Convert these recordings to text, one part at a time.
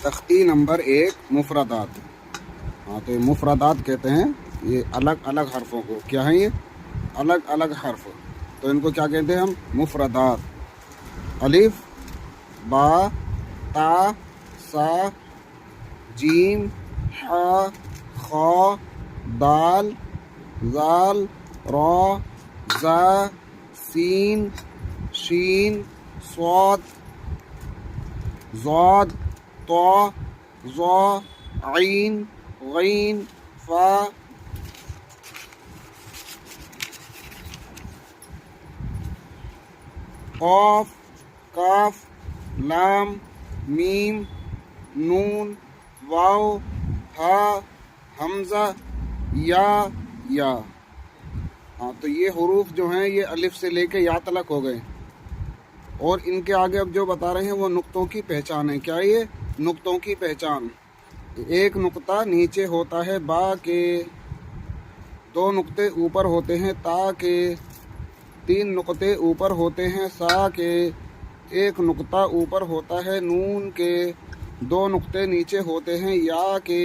تختی نمبر 1 مفردات. ہاں تو یہ مفردات کہتے ہیں یہ الگ الگ حرفوں کو. کیا ہیں یہ الگ الگ حرف؟ تو ان کو کیا کہتے ہیں ہم؟ مفردات. الف، با، تا، سا، جیم، حا، خا، دال، زال، را، زا، سین، شین، صاد، ضاد، طا، ظا، عین، غین، فا، قاف، کاف، لام، میم، نون، واو، ہا، حمزہ، یا. ہاں تو یہ حروف جو ہیں یہ الف سے لے کے یا تلک ہو گئے. اور ان کے آگے اب جو بتا رہے ہیں وہ نقطوں کی پہچان ہے. کیا یہ نقطوں کی پہچان؟ ایک نقطہ نیچے ہوتا ہے با کے، 2 نقطے اوپر ہوتے ہیں تا کے، 3 نقطے اوپر ہوتے ہیں سا کے، 1 نقطہ اوپر ہوتا ہے نون کے، 2 نقطے نیچے ہوتے ہیں یا کے.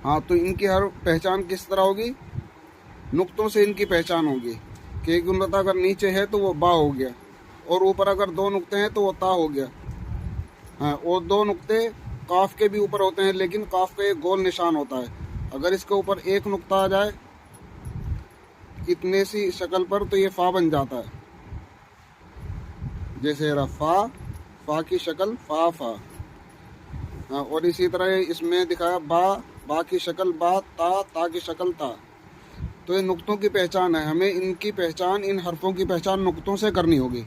ہاں تو ان کی ہر پہچان کس طرح ہوگی؟ نقطوں سے ان کی پہچان ہوگی کہ ایک نقطہ اگر نیچے ہے تو وہ با ہو گیا، اور اوپر اگر 2 نقطے ہیں تو وہ تا ہو گیا. ہاں اور 2 نقطے قاف کے بھی اوپر ہوتے ہیں، لیکن قاف کا ایک گول نشان ہوتا ہے. اگر اس کے اوپر 1 نقطہ آ جائے اتنے سی شکل پر تو یہ فا بن جاتا ہے. جیسے رفا، فا کی شکل فا فا. ہاں اور اسی طرح اس میں دکھایا با کی شکل با، تا کی شکل تا. تو یہ نقطوں کی پہچان ہے. ہمیں ان کی پہچان، ان حرفوں کی پہچان نقطوں سے کرنی ہوگی.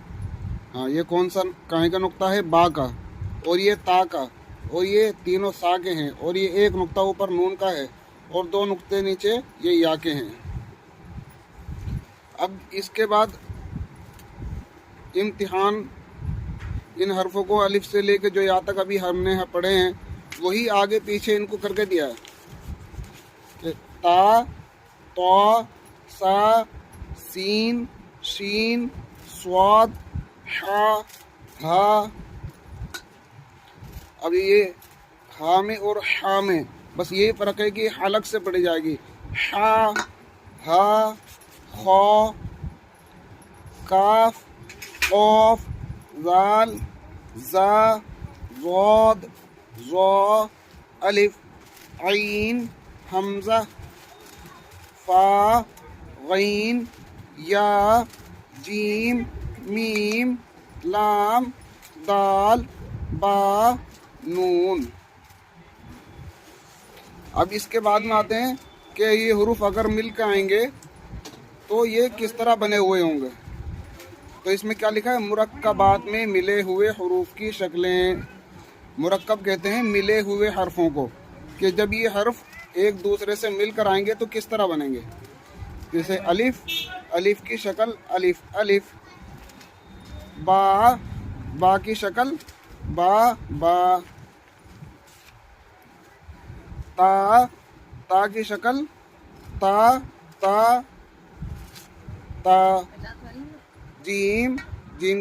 ہاں یہ کون سا کہیں کا نقطہ ہے؟ با کا، اور یہ تا کا، اور یہ تینوں سا کے ہیں، اور یہ 1 نقطہ اوپر نون کا ہے، اور 2 نقطے نیچے یہ یا کے ہیں. اب اس کے بعد امتحان ان حرفوں کو الف سے لے کے جو یا تک ابھی ہم نے پڑھے ہیں وہی آگے پیچھے ان کو کر کے دیا ہے. تا، طا، سا، سین، شین، صاد، حا، ہا. اب یہ ہا میں اور حا میں بس یہی فرق ہے کہ حلق سے پڑھی جائے گی. حا، ہا، خا، کاف، قاف، زال، زا، ضاد، ظا، الف، عین، حمزہ، فا، غین، یا، جیم، میم، لام، دال، با، نون. اب اس کے بعد میں آتے ہیں کہ یہ حروف اگر مل کے آئیں گے تو یہ کس طرح بنے ہوئے ہوں گے. تو اس میں کیا لکھا ہے؟ مرکبات میں ملے ہوئے حروف کی شکلیں. مرکب کہتے ہیں ملے ہوئے حرفوں کو، کہ جب یہ حرف ایک دوسرے سے مل کر آئیں گے تو کس طرح بنیں گے. جیسے الف، الف کی شکل الف الف. با کی شکل با. تا کی شکل تا. جیم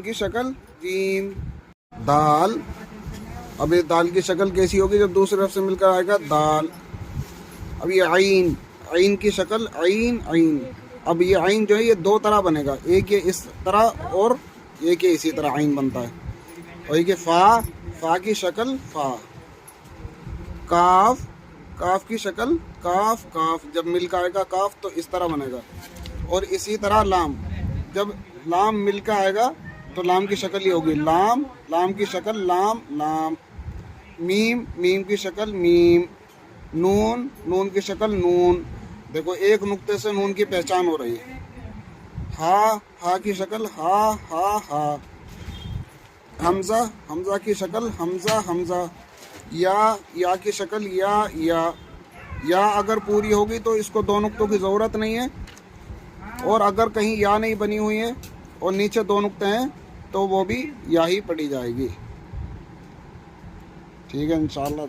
کی شکل جیم. دال، اب یہ دال کی شکل کیسی ہوگی جب دوسری طرف سے مل کر آئے گا؟ دال. اب یہ عین کی شکل عین. اب یہ عین جو ہے یہ 2 طرح بنے گا، ایک یہ اس طرح اور ایک یہ اسی طرح عین بنتا ہے. اور یہ فا کی شکل فا. کاف کی شکل کاف. جب مل کر آئے گا کاف تو اس طرح بنے گا. اور اسی طرح لام، جب لام مل کر آئے گا تو لام کی شکل یہ ہوگی لام کی شکل لام. میم کی شکل میم. نون کی شکل نون. دیکھو 1 نقطے سے نون کی پہچان ہو رہی ہے. ہا کی شکل ہا. حمزہ کی شکل حمزہ. یا کی شکل یا اگر پوری ہوگی تو اس کو 2 نقطوں کی ضرورت نہیں ہے، اور اگر کہیں یا نہیں بنی ہوئی ہے اور نیچے 2 نقطے ہیں تو وہ بھی یا ہی پڑھی جائے گی. ٹھیک ہے انشاءاللہ.